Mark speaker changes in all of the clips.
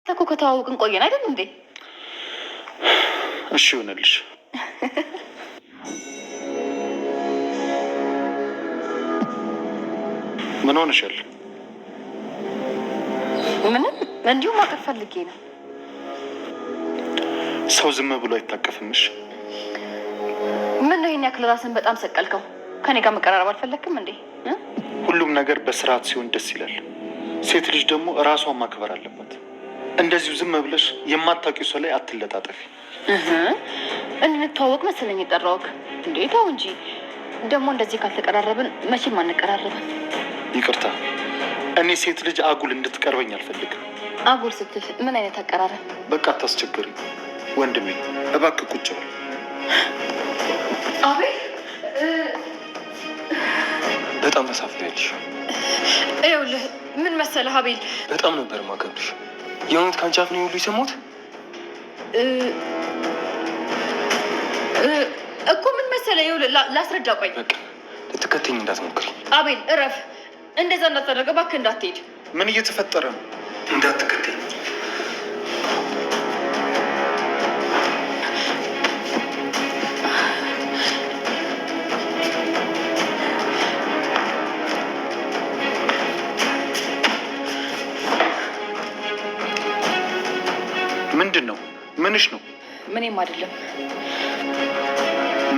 Speaker 1: እኮ ከተዋወቅን ቆየን አይደል እንዴ?
Speaker 2: እሺ ይሆነልሽ። ምን ሆነሻል?
Speaker 1: ምንም እንዲሁ ማቀፍ ፈልጌ ነው።
Speaker 2: ሰው ዝም ብሎ አይታቀፍምሽ።
Speaker 1: ምን ነው ይሄን ያክል ራስን በጣም ሰቀልከው? ከኔ ጋር መቀራረብ አልፈለግክም እንዴ?
Speaker 2: ሁሉም ነገር በስርዓት ሲሆን ደስ ይላል። ሴት ልጅ ደግሞ እራሷን ማክበር አለባት። እንደዚሁ ዝም ብለሽ የማታውቂው ሰው ላይ አትለጣጠፊ።
Speaker 1: እንድንተዋወቅ መሰለኝ የጠራሁት። እንዴ ተው እንጂ። ደግሞ እንደዚህ ካልተቀራረብን መቼም አንቀራረብም።
Speaker 2: ይቅርታ፣ እኔ ሴት ልጅ አጉል እንድትቀርበኝ አልፈልግም።
Speaker 1: አጉል ስትል ምን አይነት አቀራረብ?
Speaker 2: በቃ አታስቸግሪኝ ወንድሜ፣ እባክህ ቁጭ በል።
Speaker 1: አቤል፣
Speaker 3: በጣም ተሳፍሬያለሽ።
Speaker 1: ይኸውልህ ምን መሰለህ አቤል፣
Speaker 3: በጣም ነበር ማከብርሽ። የእውነት ከአንቺ አፍ ነው ሁሉ የሰማሁት
Speaker 1: እኮ። ምን መሰለህ፣ ይኸውልህ ላስረዳ። ቆይ
Speaker 3: በቃ ልትከተኝ እንዳትሞክሪ
Speaker 1: አቤል፣ እረፍ። እንደዛ እንዳታደርገው እባክህ፣ እንዳትሄድ።
Speaker 2: ምን እየተፈጠረ ነው?
Speaker 3: እንዳትከተኝ።
Speaker 2: ምንድን ነው? ምንሽ ነው?
Speaker 1: ምንም አይደለም።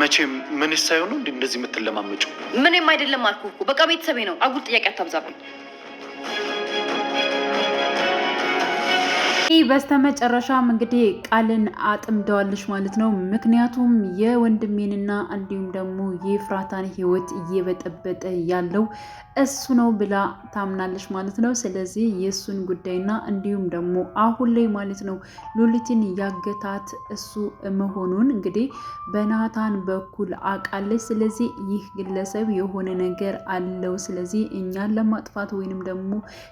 Speaker 2: መቼም ምንሽ ሳይሆን እንደዚህ የምትለማመጪው?
Speaker 1: ምንም አይደለም አልኩህ እኮ። በቃ ቤተሰቤ ነው። አጉል ጥያቄ አታብዛብኝ።
Speaker 4: በስተመጨረሻም እንግዲህ ቃልን አጥምደዋለች ማለት ነው። ምክንያቱም የወንድሜንና እንዲሁም ደግሞ የኤፍራታን ሕይወት እየበጠበጠ ያለው እሱ ነው ብላ ታምናለች ማለት ነው። ስለዚህ የእሱን ጉዳይና እንዲሁም ደግሞ አሁን ላይ ማለት ነው ሉሊትን ያገታት እሱ መሆኑን እንግዲህ በናታን በኩል አውቃለች። ስለዚህ ይህ ግለሰብ የሆነ ነገር አለው። ስለዚህ እኛን ለማጥፋት ወይንም ደግሞ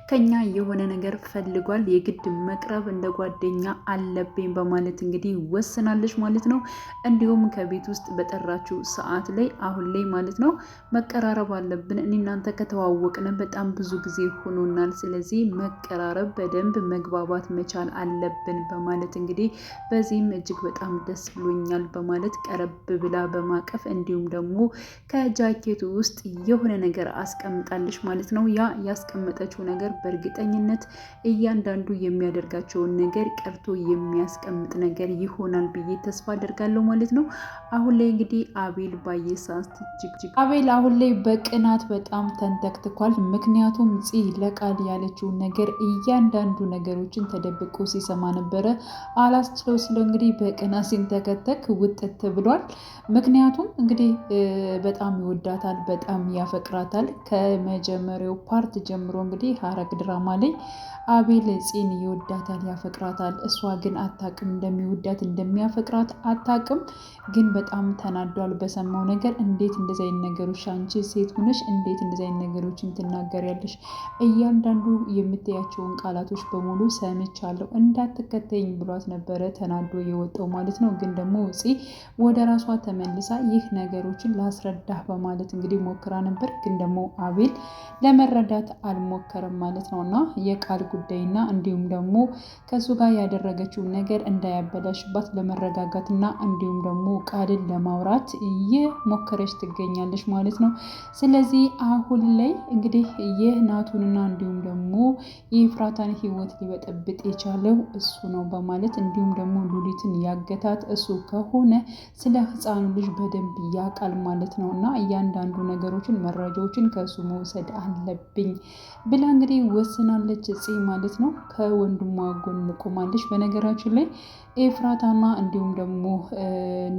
Speaker 4: ከኛ የሆነ ነገር ፈልጓል፣ የግድ መቅረብ እንደ ጓደኛ አለብኝ በማለት እንግዲህ ወስናለች ማለት ነው። እንዲሁም ከቤት ውስጥ በጠራችው ሰዓት ላይ አሁን ላይ ማለት ነው መቀራረብ አለብን፣ እኔ እናንተ ከተዋወቅን በጣም ብዙ ጊዜ ሆኖናል። ስለዚህ መቀራረብ፣ በደንብ መግባባት መቻል አለብን በማለት እንግዲህ በዚህም እጅግ በጣም ደስ ብሎኛል በማለት ቀረብ ብላ በማቀፍ እንዲሁም ደግሞ ከጃኬቱ ውስጥ የሆነ ነገር አስቀምጣለች ማለት ነው። ያ ያስቀመጠችው ነገር በእርግጠኝነት እያንዳንዱ የሚያደርጋቸውን ነገር ቀርቶ የሚያስቀምጥ ነገር ይሆናል ብዬ ተስፋ አደርጋለሁ ማለት ነው። አሁን ላይ እንግዲህ አቤል ባየሳስት አቤል አሁን ላይ በቅናት በጣም ተንተክትኳል። ምክንያቱም ፂ ለቃል ያለችውን ነገር እያንዳንዱ ነገሮችን ተደብቆ ሲሰማ ነበረ። አላስችለው ስለ እንግዲህ በቅናት ሲንተከተክ ውጥት ብሏል። ምክንያቱም እንግዲህ በጣም ይወዳታል፣ በጣም ያፈቅራታል። ከመጀመሪያው ፓርት ጀምሮ እንግዲህ ሐረግ ድራማ ላይ አቤል ፂን ይወዳታል፣ ያፈቅራታል። እሷ ግን አታቅም፣ እንደሚወዳት እንደሚያፈቅራት አታቅም። ግን በጣም ተናዷል በሰማው ነገር። እንዴት እንደዚህ አይነት ነገሮች አንቺ ሴት ሆነሽ እንዴት እንደዚህ አይነት ነገሮችን ትናገሪያለሽ? እያንዳንዱ የምትያቸውን ቃላቶች በሙሉ ሰምቻለሁ፣ እንዳትከተኝ ብሏት ነበረ ተናዶ የወጣው ማለት ነው። ግን ደግሞ ፂ ወደ ራሷ ተመልሳ ይህ ነገሮችን ላስረዳህ በማለት እንግዲህ ሞክራ ነበር። ግን ደግሞ አቤል ለመረዳት አልሞከረም ማለት ነው። እና የቃል ጉዳይና እንዲሁም ደግሞ ከሱ ጋር ያደረገችውን ነገር እንዳያበላሽባት ለመረጋጋትና እንዲሁም ደግሞ ቃልን ለማውራት እየሞከረች ትገኛለች ማለት ነው። ስለዚህ አሁን ላይ እንግዲህ ይህ ናቱንና እንዲሁም ደግሞ የኤፍራታን ሕይወት ሊበጠብጥ የቻለው እሱ ነው በማለት እንዲሁም ደግሞ ሉሊትን ያገታት እሱ ከሆነ ስለ ሕፃኑ ልጅ በደንብ ያውቃል ማለት ነው። እና እያንዳንዱ ነገሮችን መረጃዎችን ከእሱ መውሰድ አለብኝ ብላ እንግዲህ ወስናለች ፂ ማለት ነው። ከወንድሟ ጎን ቆማለች። በነገራችን ላይ ኤፍራታና እንዲሁም ደግሞ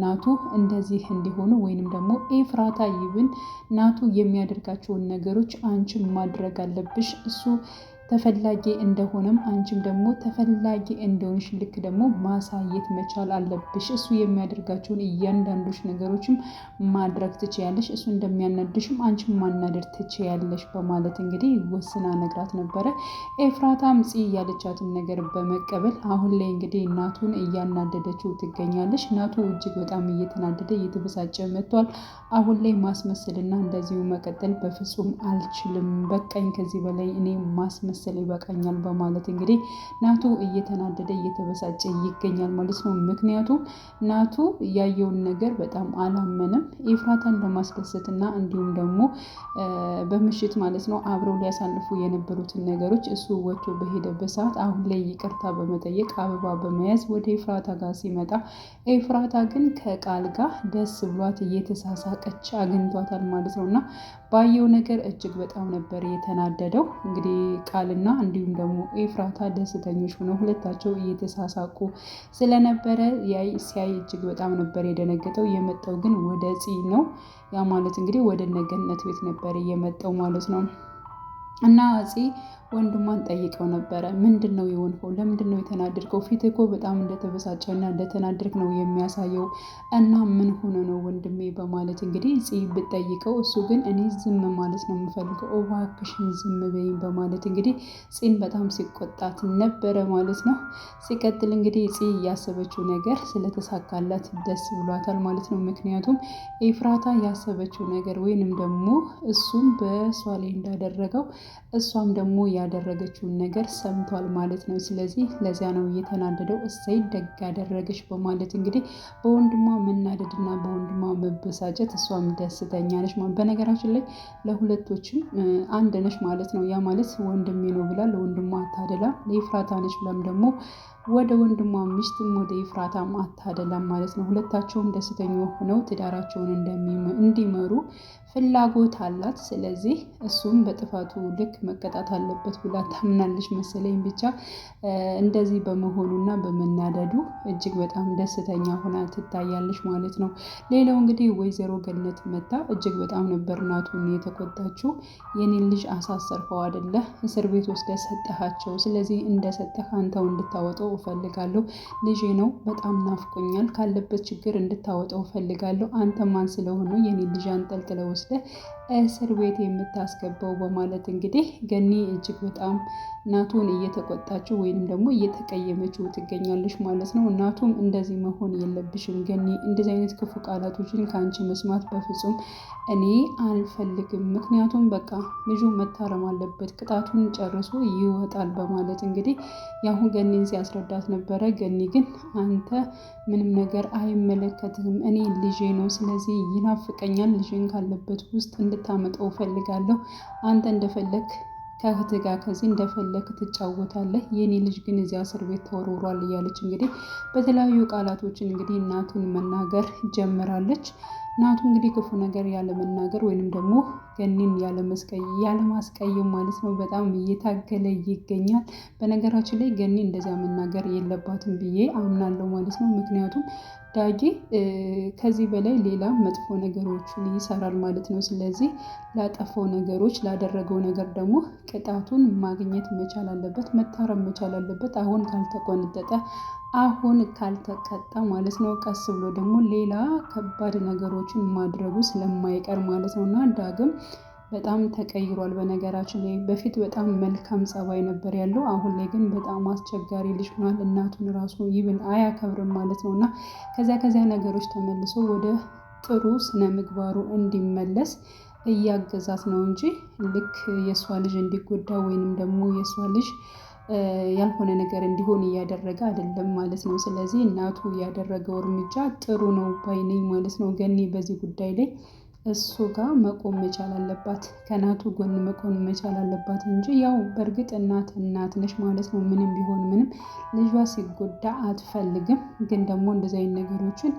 Speaker 4: ናቱ እንደዚህ እንዲሆኑ ወይንም ደግሞ ኤፍራታ ይብን ናቱ የሚያደርጋቸውን ነገሮች አንቺም ማድረግ አለብሽ፣ እሱ ተፈላጊ እንደሆነም አንቺም ደግሞ ተፈላጊ እንደሆንሽ ልክ ደግሞ ማሳየት መቻል አለብሽ። እሱ የሚያደርጋቸውን እያንዳንዶች ነገሮችም ማድረግ ትችያለሽ፣ እሱ እንደሚያናድሽም አንቺም ማናደር ትችያለሽ በማለት እንግዲህ ወስና ነግራት ነበረ። ኤፍራታም ፂ ያለቻትን ነገር በመቀበል አሁን ላይ እንግዲህ ናቱን እያናደደችው ትገኛለች። ናቱ እጅግ በጣም እየተናደደ እየተበሳጨ መጥቷል። አሁን ላይ ማስመሰልና እንደዚሁ መቀጠል በፍጹም አልችልም፣ በቃኝ፣ ከዚህ በላይ እኔ ማስመሰል መሰለ ይበቃኛል በማለት እንግዲህ ናቱ እየተናደደ እየተበሳጨ ይገኛል ማለት ነው። ምክንያቱም ናቱ ያየውን ነገር በጣም አላመንም። ኤፍራታን ለማስደሰትና እንዲሁም ደግሞ በምሽት ማለት ነው አብረው ሊያሳልፉ የነበሩትን ነገሮች እሱ ወጥቶ በሄደበት ሰዓት አሁን ላይ ይቅርታ በመጠየቅ አበባ በመያዝ ወደ ኤፍራታ ጋር ሲመጣ ኤፍራታ ግን ከቃል ጋር ደስ ብሏት እየተሳሳቀች አግኝቷታል ማለት ነው። እና ባየው ነገር እጅግ በጣም ነበር የተናደደው። እንግዲህ ቃልና እንዲሁም ደግሞ ኤፍራታ ደስተኞች ሆነው ሁለታቸው እየተሳሳቁ ስለነበረ ሲያይ እጅግ በጣም ነበር የደነገጠው። የመጣው ግን ወደ ፂ ነው። ያ ማለት እንግዲህ ወደ ገነት ቤት ነበር የመጣው ማለት ነው። እና ፂ ወንድሟን ጠይቀው ነበረ። ምንድን ነው የሆንከው? ለምንድን ነው የተናደድከው? ፊት እኮ በጣም እንደተበሳጨና እንደተናደድክ ነው የሚያሳየው። እና ምን ሆነ ነው ወንድሜ በማለት እንግዲህ ፂ ብጠይቀው እሱ ግን እኔ ዝም ማለት ነው የምፈልገው፣ እባክሽን ዝም በይኝ በማለት እንግዲህ ፂን በጣም ሲቆጣት ነበረ ማለት ነው። ሲቀጥል እንግዲህ ፂ ያሰበችው ነገር ስለተሳካላት ደስ ብሏታል ማለት ነው። ምክንያቱም ኤፍራታ ያሰበችው ነገር ወይንም ደግሞ እሱም በእሷ ላይ እንዳደረገው እሷም ደግሞ ያደረገችውን ነገር ሰምቷል ማለት ነው። ስለዚህ ለዚያ ነው እየተናደደው። እሰይ ደግ ያደረገች በማለት እንግዲህ በወንድሟ መናደድና በወንድሟ መበሳጨት እሷም ደስተኛ ነች። በነገራችን ላይ ለሁለቶችም አንድ ነች ማለት ነው። ያ ማለት ወንድሜ ነው ብላ ለወንድሟ አታደላም፣ ለኤፍራታ ነች ብላም ደግሞ ወደ ወንድሟ ሚስትም ወደ ኤፍራታም አታደላም ማለት ነው። ሁለታቸውም ደስተኛ ሆነው ትዳራቸውን እንዲመሩ ፍላጎት አላት። ስለዚህ እሱም በጥፋቱ ልክ መቀጣት አለበት ብላ ታምናለች መሰለኝ። ብቻ እንደዚህ በመሆኑና በመናደዱ እጅግ በጣም ደስተኛ ሆና ትታያለች ማለት ነው። ሌላው እንግዲህ ወይዘሮ ገነት መታ እጅግ በጣም ነበር ናቱን የተቆጣችው። የኔን ልጅ አሳሰርከው አይደለ? እስር ቤት ወስደህ ሰጠሃቸው። ስለዚህ እንደሰጠህ አንተው እንድታወጣው እፈልጋለሁ። ልጄ ነው፣ በጣም ናፍቆኛል። ካለበት ችግር እንድታወጣው እፈልጋለሁ። አንተ ማን ስለሆነ የኔን ልጅ አንጠልጥለው ወስደህ እስር ቤት የምታስገባው በማለት እንግዲህ ገኒ እጅግ በጣም ናቱን እየተቆጣችው ወይንም ደግሞ እየተቀየመችው ትገኛለች ማለት ነው። እናቱም እንደዚህ መሆን የለብሽም ገኒ፣ እንደዚህ አይነት ክፉ ቃላቶችን ከአንቺ መስማት በፍጹም እኔ አልፈልግም። ምክንያቱም በቃ ልጁ መታረም አለበት፣ ቅጣቱን ጨርሶ ይወጣል በማለት እንግዲህ ያሁን ገኒን ሲያስረዳት ነበረ። ገኒ ግን አንተ ምንም ነገር አይመለከትም፣ እኔ ልጄ ነው፣ ስለዚህ ይናፍቀኛል፣ ልጄን ካለበት ውስጥ እንድታመጣው እፈልጋለሁ። አንተ እንደፈለግ ከእህት ጋር ከዚህ እንደፈለግ ትጫወታለህ፣ የኔ ልጅ ግን እዚያ እስር ቤት ተወርውሯል እያለች እንግዲህ በተለያዩ ቃላቶችን እንግዲህ እናቱን መናገር ጀምራለች። እናቱ እንግዲህ ክፉ ነገር ያለመናገር ወይንም ደግሞ ገኒን ያለማስቀየም ማለት ነው በጣም እየታገለ ይገኛል። በነገራችን ላይ ገኒ እንደዚያ መናገር የለባትም ብዬ አምናለሁ ማለት ነው። ምክንያቱም ዳጊ ከዚህ በላይ ሌላ መጥፎ ነገሮችን ይሰራል ማለት ነው። ስለዚህ ላጠፋው ነገሮች ላደረገው ነገር ደግሞ ቅጣቱን ማግኘት መቻል አለበት፣ መታረም መቻል አለበት። አሁን ካልተቆነጠጠ አሁን ካልተቀጣ ማለት ነው ቀስ ብሎ ደግሞ ሌላ ከባድ ነገሮችን ማድረጉ ስለማይቀር ማለት ነው። እና ዳግም በጣም ተቀይሯል። በነገራችን ላይ በፊት በጣም መልካም ጸባይ ነበር ያለው። አሁን ላይ ግን በጣም አስቸጋሪ ልጅ ሆኗል። እናቱን ራሱ ይብን አያከብርም ማለት ነው። እና ከዚያ ነገሮች ተመልሶ ወደ ጥሩ ስነ ምግባሩ እንዲመለስ እያገዛት ነው እንጂ ልክ የእሷ ልጅ እንዲጎዳ ወይንም ደግሞ የእሷ ልጅ ያልሆነ ነገር እንዲሆን እያደረገ አይደለም ማለት ነው። ስለዚህ እናቱ ያደረገው እርምጃ ጥሩ ነው ባይነኝ ማለት ነው። ገኒ በዚህ ጉዳይ ላይ እሱ ጋር መቆም መቻል አለባት፣ ከናቱ ጎን መቆም መቻል አለባት እንጂ ያው በእርግጥ እናት ነች ማለት ነው። ምንም ቢሆን ምንም ልጇ ሲጎዳ አትፈልግም። ግን ደግሞ እንደዚህ አይነት ነገሮችን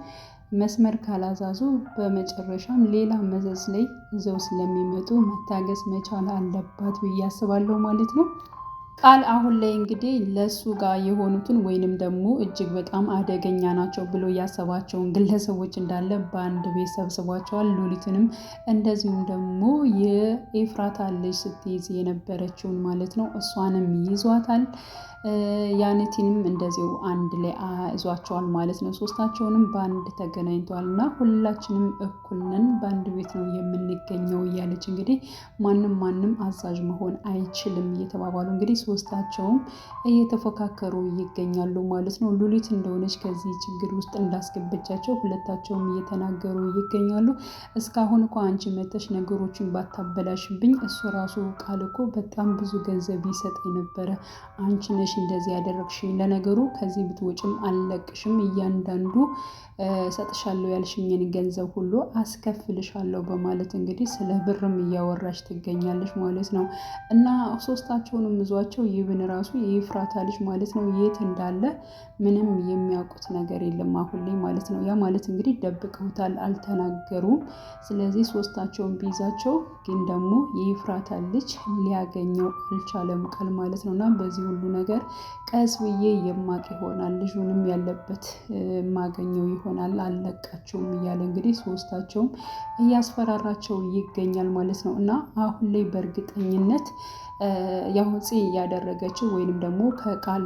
Speaker 4: መስመር ካላዛዙ በመጨረሻም ሌላ መዘዝ ላይ ይዘው ስለሚመጡ መታገስ መቻል አለባት ብዬ አስባለሁ ማለት ነው። ቃል አሁን ላይ እንግዲህ ለሱ ጋር የሆኑትን ወይንም ደግሞ እጅግ በጣም አደገኛ ናቸው ብሎ ያሰባቸውን ግለሰቦች እንዳለ በአንድ ቤት ሰብስቧቸዋል። ሉሊትንም እንደዚሁም ደግሞ የኤፍራታ ልጅ ስትይዝ የነበረችውን ማለት ነው እሷንም ይዟታል። ያኔቲንም እንደዚሁ አንድ ላይ ይዟቸዋል ማለት ነው። ሶስታቸውንም በአንድ ተገናኝተዋል እና ሁላችንም እኩል ነን፣ በአንድ ቤት ነው የምንገኘው እያለች እንግዲህ ማንም አዛዥ መሆን አይችልም እየተባባሉ እንግዲህ ሶስታቸውም እየተፎካከሩ ይገኛሉ ማለት ነው። ሉሊት እንደሆነች ከዚህ ችግር ውስጥ እንዳስገበቻቸው ሁለታቸውም እየተናገሩ ይገኛሉ። እስካሁን እኮ አንቺ መተሽ ነገሮችን ባታበላሽብኝ እሱ ራሱ ቃል እኮ በጣም ብዙ ገንዘብ ይሰጠኝ ነበረ፣ አንቺ ነሽ እንደዚህ ያደረግሽኝ፣ ለነገሩ ከዚህ ብትወጭም አልለቅሽም፣ እያንዳንዱ ሰጥሻለሁ ያልሽኝን ገንዘብ ሁሉ አስከፍልሻለሁ በማለት እንግዲህ ስለ ብርም እያወራች ትገኛለች ማለት ነው። እና ሶስታቸውንም ይዟቸው ይብን ራሱ የኤፍራታ ልጅ ማለት ነው የት እንዳለ ምንም የሚያውቁት ነገር የለም አሁን ላይ ማለት ነው። ያ ማለት እንግዲህ ደብቀውታል፣ አልተናገሩም። ስለዚህ ሶስታቸውን ቢይዛቸው ግን ደግሞ የኤፍራታ ልጅ ሊያገኘው አልቻለም ቃል ማለት ነው። እና በዚህ ሁሉ ነገር ቀስ ብዬ የማቅ ይሆናል፣ ልጁንም ያለበት ማገኘው ይሆናል፣ አልለቃቸውም እያለ እንግዲህ ሶስታቸውም እያስፈራራቸው ይገኛል ማለት ነው። እና አሁን ላይ በእርግጠኝነት ያው ጽ ያደረገችው ወይንም ደግሞ ከቃል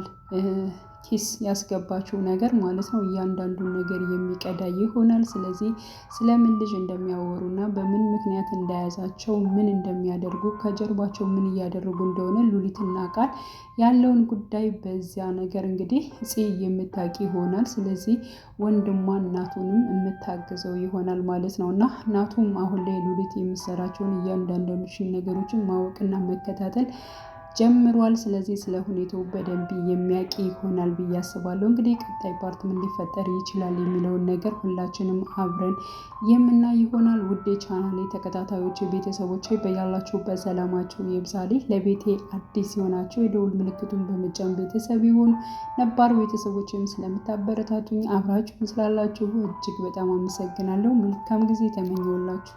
Speaker 4: ኪስ ያስገባችው ነገር ማለት ነው እያንዳንዱን ነገር የሚቀዳ ይሆናል። ስለዚህ ስለምን ልጅ እንደሚያወሩና በምን ምክንያት እንደያዛቸው ምን እንደሚያደርጉ ከጀርባቸው ምን እያደረጉ እንደሆነ ሉሊትና ቃል ያለውን ጉዳይ በዚያ ነገር እንግዲህ ጽ የምታውቂ ይሆናል። ስለዚህ ወንድሟ እናቱንም የምታግዘው ይሆናል ማለት ነው። እና እናቱም አሁን ላይ ሉሊት የምትሰራቸውን እያንዳንዳችን ነገሮችን ማወቅና መከታተል ጀምሯል። ስለዚህ ስለ ሁኔታው በደንብ የሚያውቅ ይሆናል ብዬ አስባለሁ። እንግዲህ ቀጣይ ፓርት ምን ሊፈጠር ይችላል የሚለውን ነገር ሁላችንም አብረን የምናይ ይሆናል። ውዴ ቻናሌ ተከታታዮች ቤተሰቦች በያላችሁ በሰላማችሁ ይብዛልኝ። ለቤቴ አዲስ የሆናችሁ የደውል ምልክቱን በመጫን ቤተሰብ ይሁኑ። ነባር ቤተሰቦችም ስለምታበረታቱኝ አብራችሁን ስላላችሁ እጅግ በጣም አመሰግናለሁ። መልካም ጊዜ ተመኘውላችሁ።